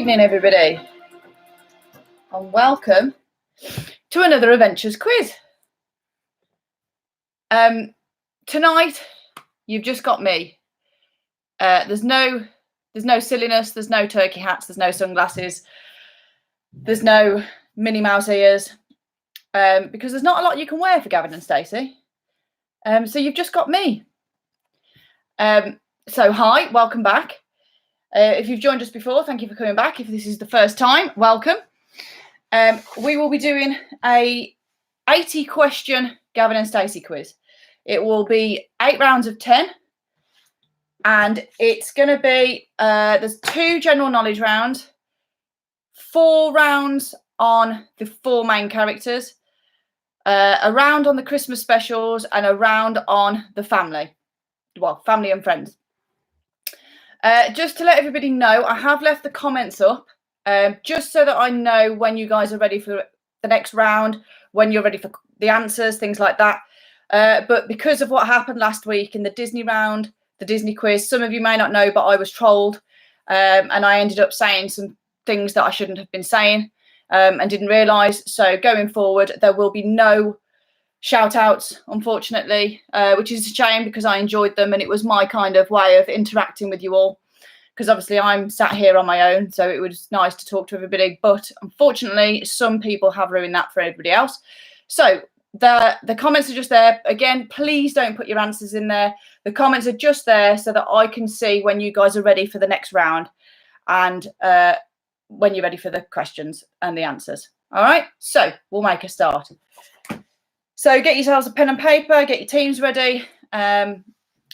evening, everybody, and welcome to another Adventures quiz. Tonight, you've just got me. There's no silliness. There's no turkey hats. There's no sunglasses. There's no Minnie Mouse ears, because there's not a lot you can wear for Gavin and Stacy. So you've just got me. So hi, welcome back. If you've joined us before, thank you for coming back. If this is the first time, welcome. We will be doing a 80-question Gavin and Stacy quiz. It will be 8 rounds of 10, and it's going to be there's 2 general knowledge rounds, 4 rounds on the 4 main characters, a round on the Christmas specials, and a round on the family. Well, family and friends. Just to let everybody know, I have left the comments up, just so that I know when you guys are ready for the next round, when you're ready for the answers, things like that. But because of what happened last week in the Disney round, the Disney quiz, some of you may not know, but I was trolled, and I ended up saying some things that I shouldn't have been saying, and didn't realise. So going forward, there will be no shout outs, unfortunately, which is a shame because I enjoyed them and it was my kind of way of interacting with you all, because obviously I'm sat here on my own, so it was nice to talk to everybody, but unfortunately some people have ruined that for everybody else. So the comments are just there. Again, please don't put your answers in there. The comments are just there so that I can see when you guys are ready for the next round, and when you're ready for the questions and the answers. All right, so we'll make a start. So get yourselves a pen and paper, get your teams ready, and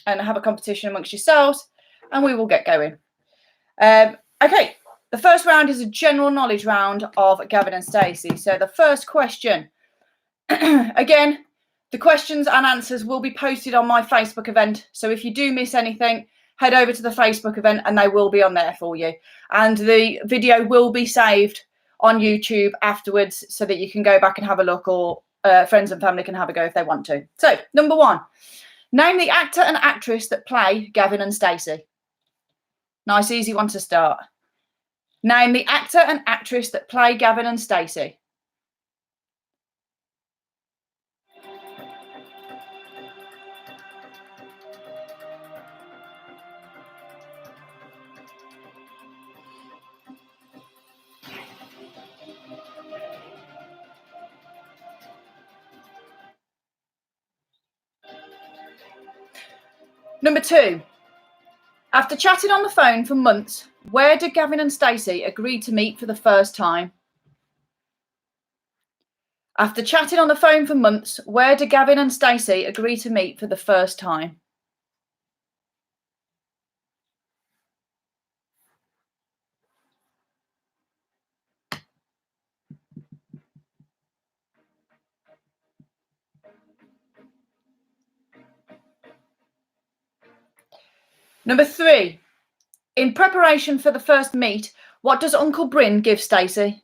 have a competition amongst yourselves, and we will get going. Okay, the first round is a general knowledge round of Gavin and Stacy. So the first question, again, the questions and answers will be posted on my Facebook event. So if you do miss anything, head over to the Facebook event and they will be on there for you. And the video will be saved on YouTube afterwards so that you can go back and have a look, or friends and family can have a go if they want to. So, number 1, name the actor and actress that play Gavin and Stacy. Nice, easy one to start. Name the actor and actress that play Gavin and Stacy. Number 2, after chatting on the phone for months, where did Gavin and Stacy agree to meet for the first time? After chatting on the phone for months, where did Gavin and Stacy agree to meet for the first time? Number 3, in preparation for the first meet, what does Uncle Bryn give Stacy?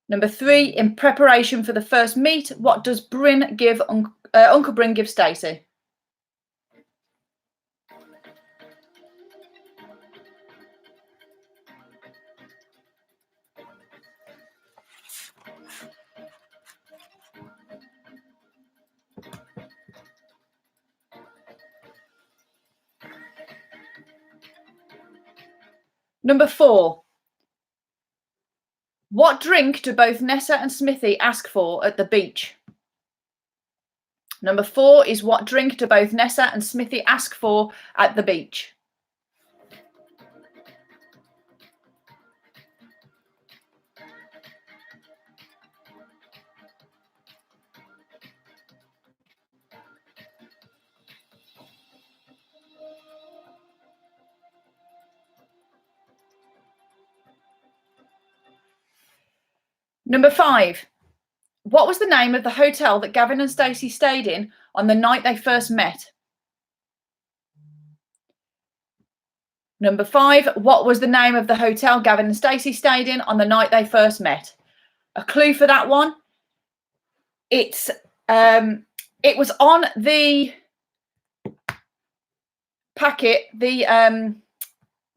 Number 3, in preparation for the first meet, what does Bryn give Uncle Bryn give Stacy? Number 4, what drink do both Nessa and Smithy ask for at the beach? Number 4 is what drink do both Nessa and Smithy ask for at the beach? Number 5, what was the name of the hotel that Gavin and Stacy stayed in on the night they first met? Number 5, what was the name of the hotel Gavin and Stacy stayed in on the night they first met? A clue for that one. It was on the packet, the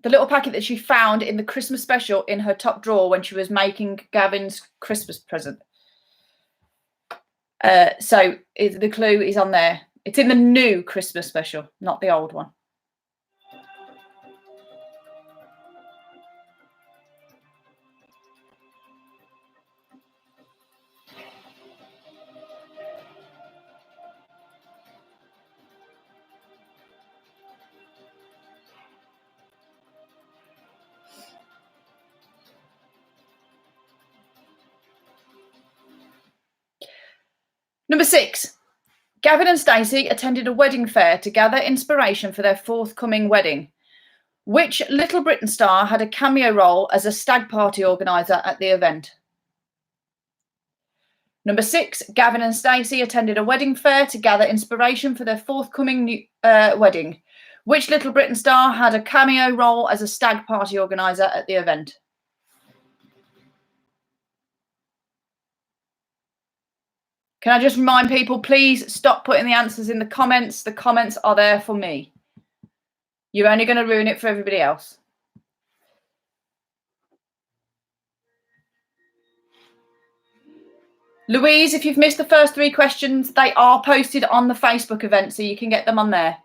the little packet that she found in the Christmas special in her top drawer when she was making Gavin's Christmas present. So the clue is on there. It's in the new Christmas special, not the old one. Number 6. Gavin and Stacy attended a wedding fair to gather inspiration for their forthcoming wedding. Which Little Britain star had a cameo role as a stag party organiser at the event? Number 6. Gavin and Stacy attended a wedding fair to gather inspiration for their forthcoming wedding. Which Little Britain star had a cameo role as a stag party organiser at the event? Can I just remind people, please stop putting the answers in the comments. The comments are there for me. You're only going to ruin it for everybody else. Louise, if you've missed the first 3 questions, they are posted on the Facebook event, so you can get them on there.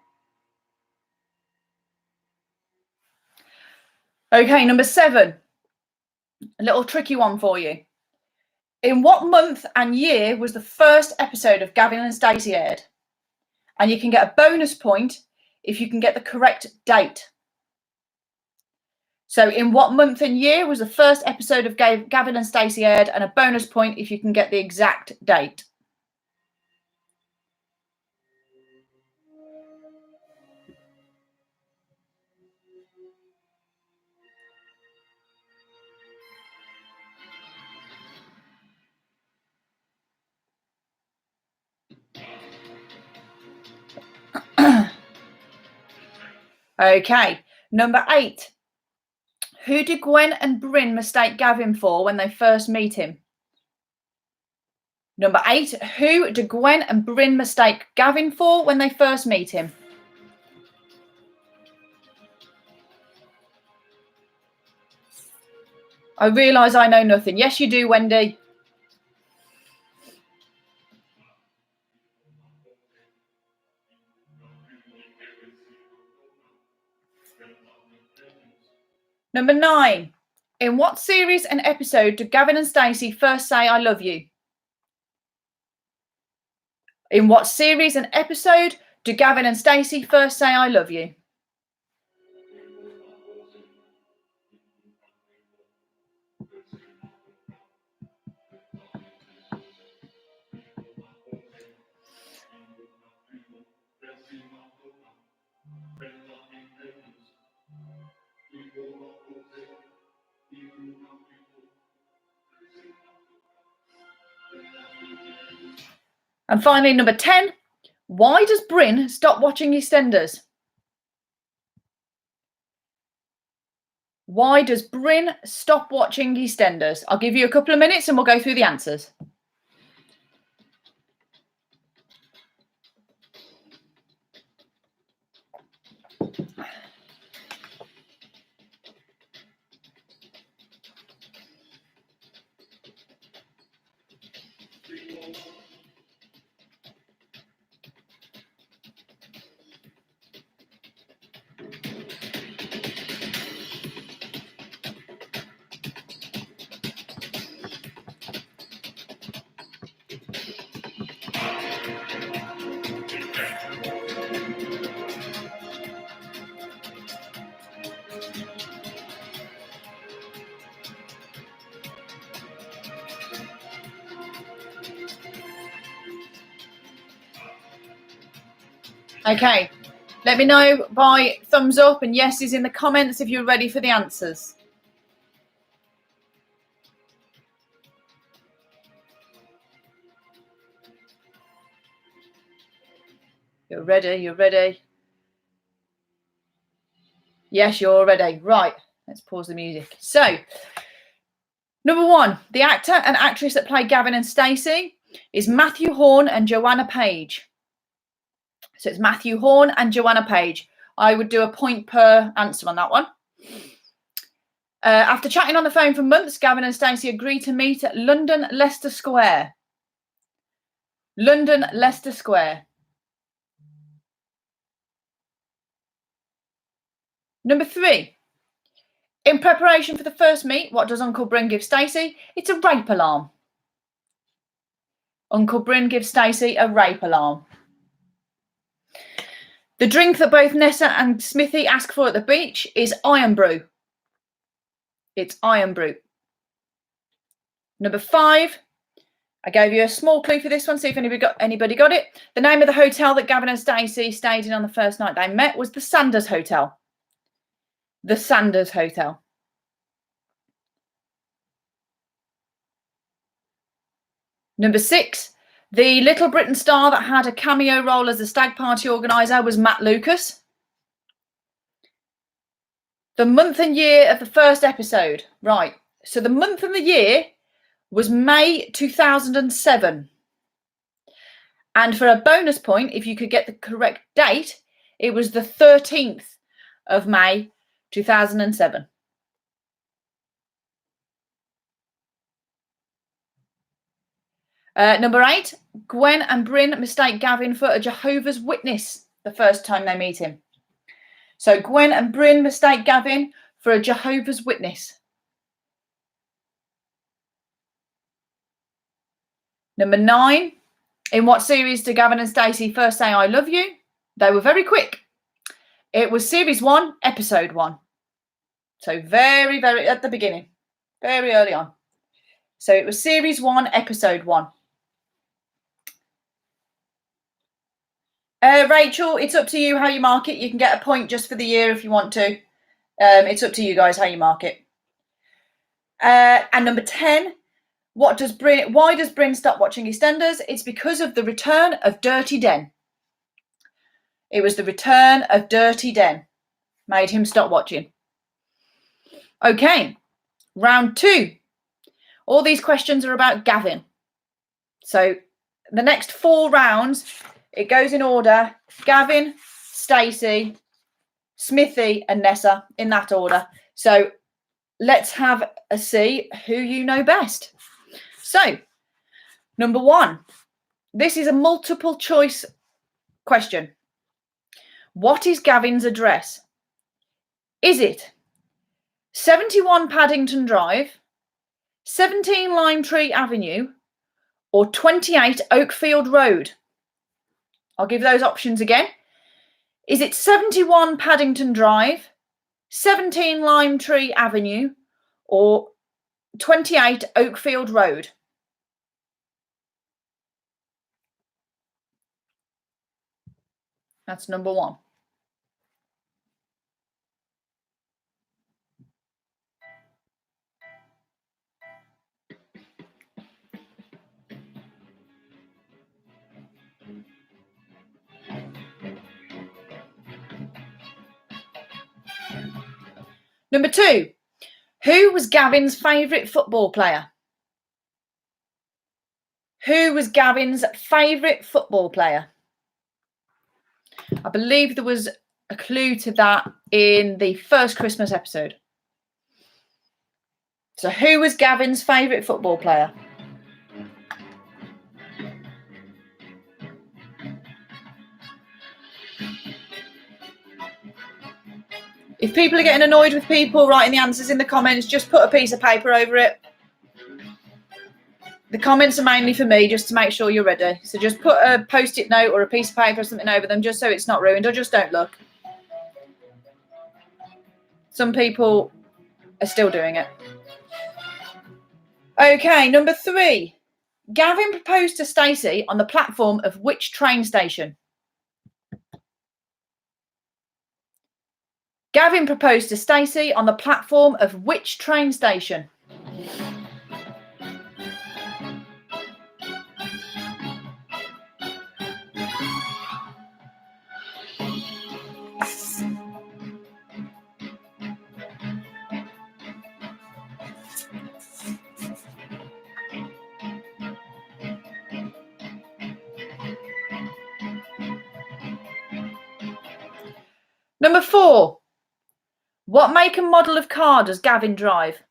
Okay, number 7. A little tricky one for you. In what month and year was the first episode of Gavin and Stacey aired? And you can get a bonus point if you can get the correct date. So in what month and year was the first episode of Gavin and Stacey aired, and a bonus point if you can get the exact date. Okay, number 8. Who did Gwen and Bryn mistake Gavin for when they first meet him? Number 8. Who do Gwen and Bryn mistake Gavin for when they first meet him? I realise I know nothing. Yes, you do, Wendy. Number 9. In what series and episode do Gavin and Stacy first say I love you? In what series and episode do Gavin and Stacy first say I love you? And finally, number 10. Why does Bryn stop watching EastEnders? Why does Bryn stop watching EastEnders? I'll give you a couple of minutes and we'll go through the answers. Okay, let me know by thumbs up and yeses in the comments if you're ready for the answers. You're ready, you're ready. Yes, you're ready. Right, let's pause the music. So, number 1, the actor and actress that play Gavin and Stacy is Matthew Horn and Joanna Page. So it's Matthew Horn and Joanna Page. I would do a point per answer on that one. After chatting on the phone for months, Gavin and Stacy agreed to meet at London Leicester Square. London Leicester Square. Number 3. In preparation for the first meet, what does Uncle Bryn give Stacy? It's a rape alarm. Uncle Bryn gives Stacy a rape alarm. The drink that both Nessa and Smithy ask for at the beach is Iron Brew. It's Iron Brew. Number 5. I gave you a small clue for this one, see if anybody got it. The name of the hotel that Gavin and Stacy stayed in on the first night they met was the Sanders Hotel. The Sanders Hotel. Number 6. The Little Britain star that had a cameo role as the stag party organiser was Matt Lucas. The month and year of the first episode. Right. So the month and the year was May 2007. And for a bonus point, if you could get the correct date, it was the 13th of May 2007. Number 8, Gwen and Bryn mistake Gavin for a Jehovah's Witness the first time they meet him. So Gwen and Bryn mistake Gavin for a Jehovah's Witness. Number 9, in what series did Gavin and Stacy first say I love you? They were very quick. It was series 1, episode 1. So very, very at the beginning, very early on. So it was series 1, episode 1. Rachel, it's up to you how you mark it. You can get a point just for the year if you want to. It's up to you guys how you mark it. And number 10, why does Bryn stop watching EastEnders? It's because of the return of Dirty Den. It was the return of Dirty Den. Made him stop watching. Okay, round 2. All these questions are about Gavin. So the next 4 rounds, it goes in order. Gavin, Stacy, Smithy and Nessa, in that order. So let's have a see who you know best. So, number 1. This is a multiple choice question. What is Gavin's address? Is it 71 Paddington Drive, 17 Lime Tree Avenue, or 28 Oakfield Road? I'll give those options again. Is it 71 Paddington Drive, 17 Lime Tree Avenue, or 28 Oakfield Road? That's number 1. Number 2, who was Gavin's favourite football player? Who was Gavin's favourite football player? I believe there was a clue to that in the first Christmas episode. So who was Gavin's favourite football player? If people are getting annoyed with people writing the answers in the comments, just put a piece of paper over it. The comments are mainly for me, just to make sure you're ready. So just put a post-it note or a piece of paper or something over them, just so it's not ruined, or just don't look. Some people are still doing it. Okay, number 3. Gavin proposed to Stacy on the platform of which train station? Gavin proposed to Stacy on the platform of which train station? Number 4. What make and model of car does Gavin drive?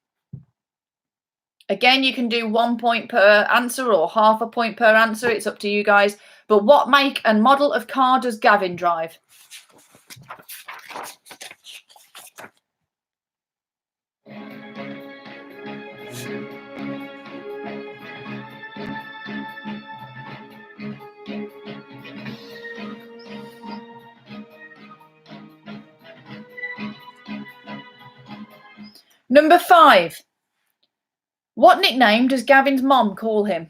Again, you can do 1 point per answer or half a point per answer. It's up to you guys. But what make and model of car does Gavin drive? Number 5. What nickname does Gavin's mom call him?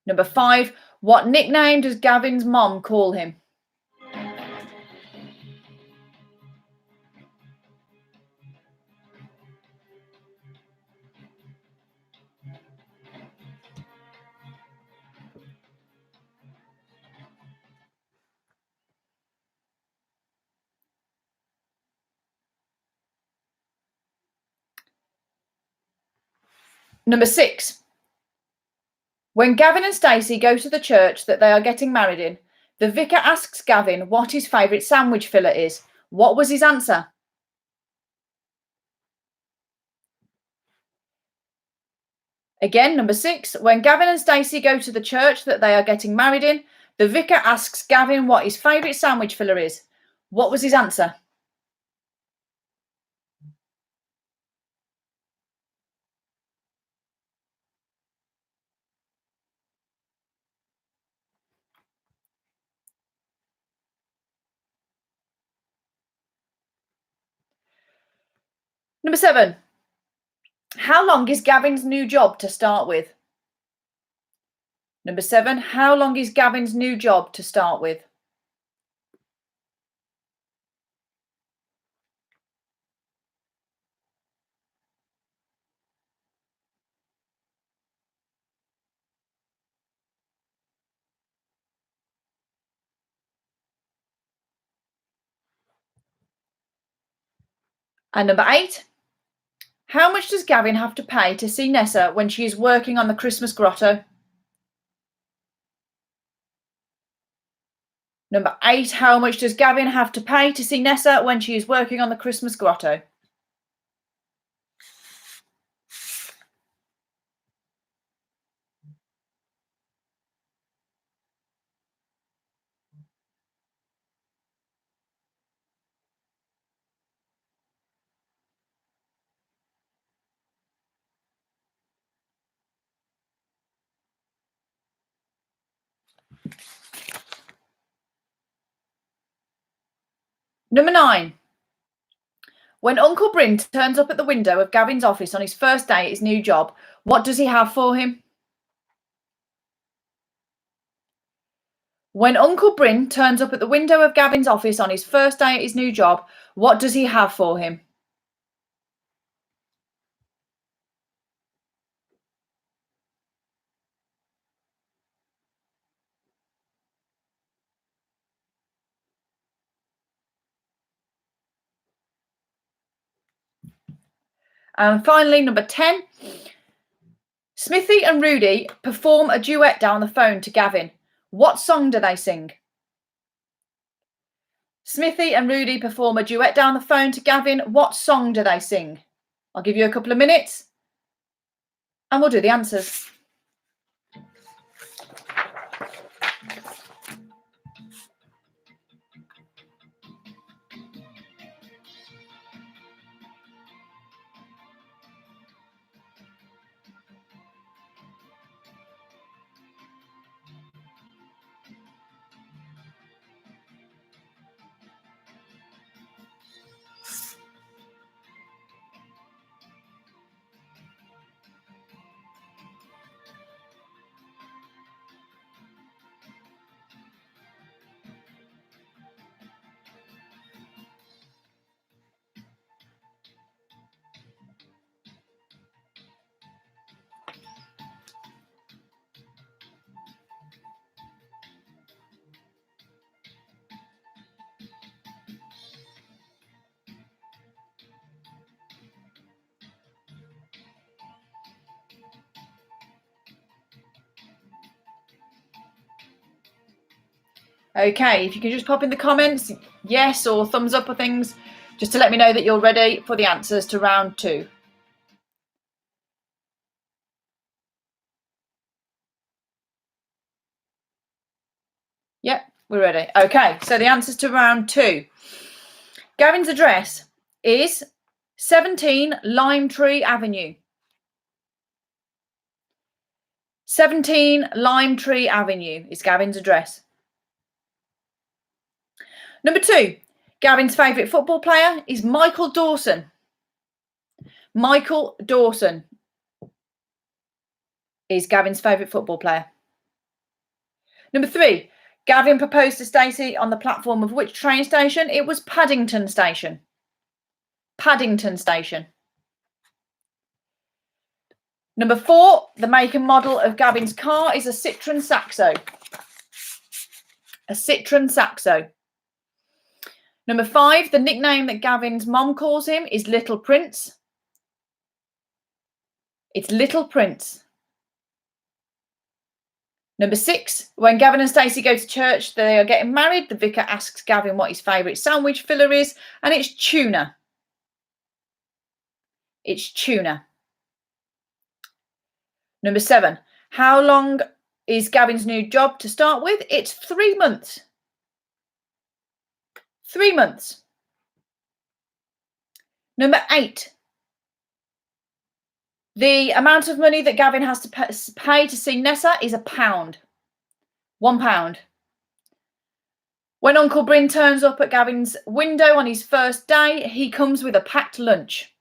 Number 5. What nickname does Gavin's mom call him? Number 6. When Gavin and Stacy go to the church that they are getting married in, the vicar asks Gavin what his favourite sandwich fillet is. What was his answer? Again, number 6. When Gavin and Stacy go to the church that they are getting married in, the vicar asks Gavin what his favourite sandwich fillet is. What was his answer? Number 7. How long is Gavin's new job to start with? Number 7. How long is Gavin's new job to start with? And number 8. How much does Gavin have to pay to see Nessa when she is working on the Christmas grotto? Number 8. How much does Gavin have to pay to see Nessa when she is working on the Christmas grotto? Number 9. When Uncle Bryn turns up at the window of Gavin's office on his first day at his new job, what does he have for him? When Uncle Bryn turns up at the window of Gavin's office on his first day at his new job, what does he have for him? And finally, number 10. Smithy and Rudy perform a duet down the phone to Gavin. What song do they sing? Smithy and Rudy perform a duet down the phone to Gavin. What song do they sing? I'll give you a couple of minutes and we'll do the answers. Okay, if you can just pop in the comments, yes, or thumbs up or things, just to let me know that you're ready for the answers to round 2. Yep, we're ready. Okay, so the answers to round 2. Gavin's address is 17 Lime Tree Avenue. 17 Lime Tree Avenue is Gavin's address. Number 2, Gavin's favourite football player is Michael Dawson. Michael Dawson is Gavin's favourite football player. Number 3, Gavin proposed to Stacy on the platform of which train station? It was Paddington Station. Paddington Station. Number 4, the make and model of Gavin's car is a Citroen Saxo. A Citroen Saxo. Number 5, the nickname that Gavin's mom calls him is Little Prince. It's Little Prince. Number 6, when Gavin and Stacy go to church, they are getting married. The vicar asks Gavin what his favourite sandwich filler is, and it's tuna. It's tuna. Number 7, how long is Gavin's new job to start with? It's 3 months. 3 months. Number 8, the amount of money that Gavin has to pay to see Nessa is £1. £1. When Uncle Bryn turns up at Gavin's window on his first day, he comes with a packed lunch.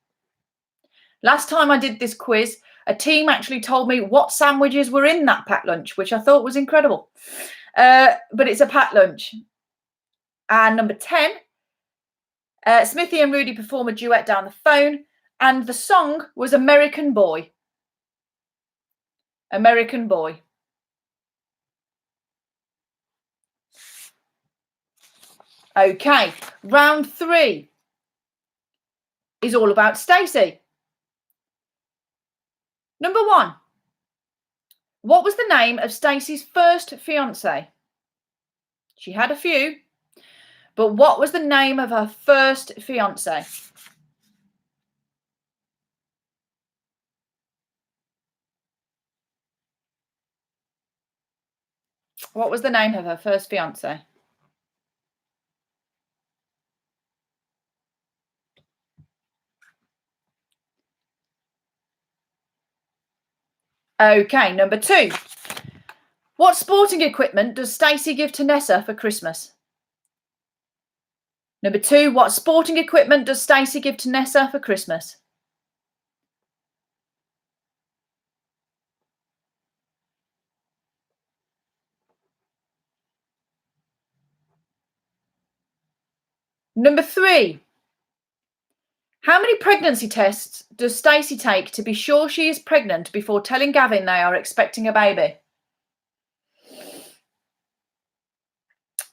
Last time I did this quiz, a team actually told me what sandwiches were in that packed lunch, which I thought was incredible. But it's a packed lunch. And number 10, Smithy and Rudy perform a duet down the phone, and the song was American Boy. American Boy. Okay, round 3 is all about Stacy. Number 1, what was the name of Stacy's first fiance? She had a few, but what was the name of her first fiance? What was the name of her first fiance? Okay, number 2. What sporting equipment does Stacy give to Nessa for Christmas? Number 2, what sporting equipment does Stacy give to Nessa for Christmas? Number 3, how many pregnancy tests does Stacy take to be sure she is pregnant before telling Gavin they are expecting a baby?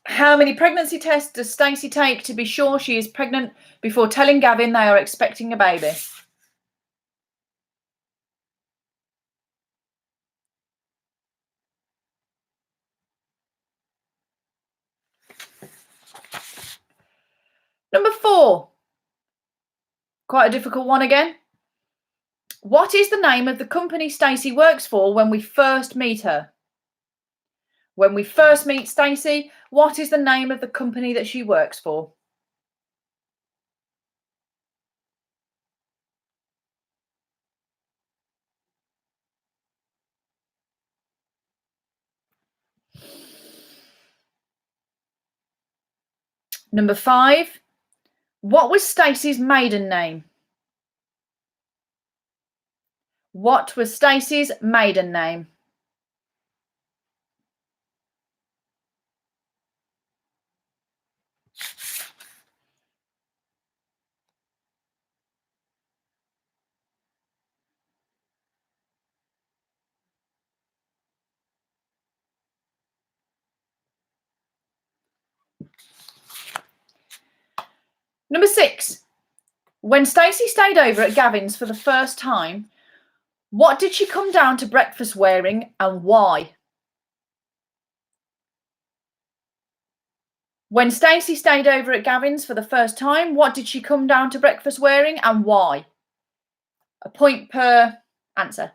How many pregnancy tests does Stacy take to be sure she is pregnant before telling Gavin they are expecting a baby? Number 4, quite a difficult one again. What is the name of the company Stacy works for when we first meet her? When we first meet Stacy, what is the name of the company that she works for? Number 5, what was Stacy's maiden name? What was Stacy's maiden name? Number 6, when Stacy stayed over at Gavin's for the first time, what did she come down to breakfast wearing and why? When Stacy stayed over at Gavin's for the first time, what did she come down to breakfast wearing and why? A point per answer.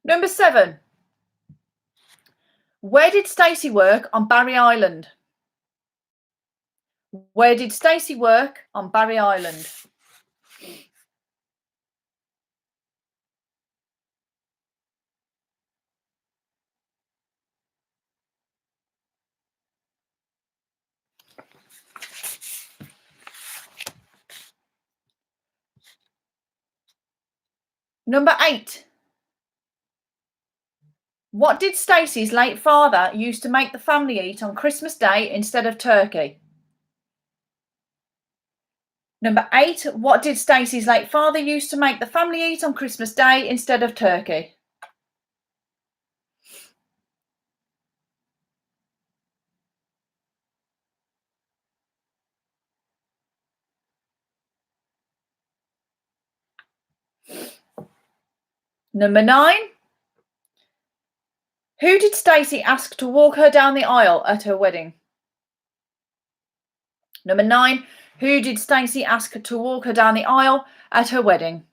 Number 7. Where did Stacy work on Barry Island? Where did Stacy work on Barry Island? Number 8. What did Stacy's late father used to make the family eat on Christmas Day instead of turkey? Number 8. What did Stacy's late father used to make the family eat on Christmas Day instead of turkey? Number 9. Who did Stacy ask to walk her down the aisle at her wedding? Number 9. Who did Stacy ask to walk her down the aisle at her wedding?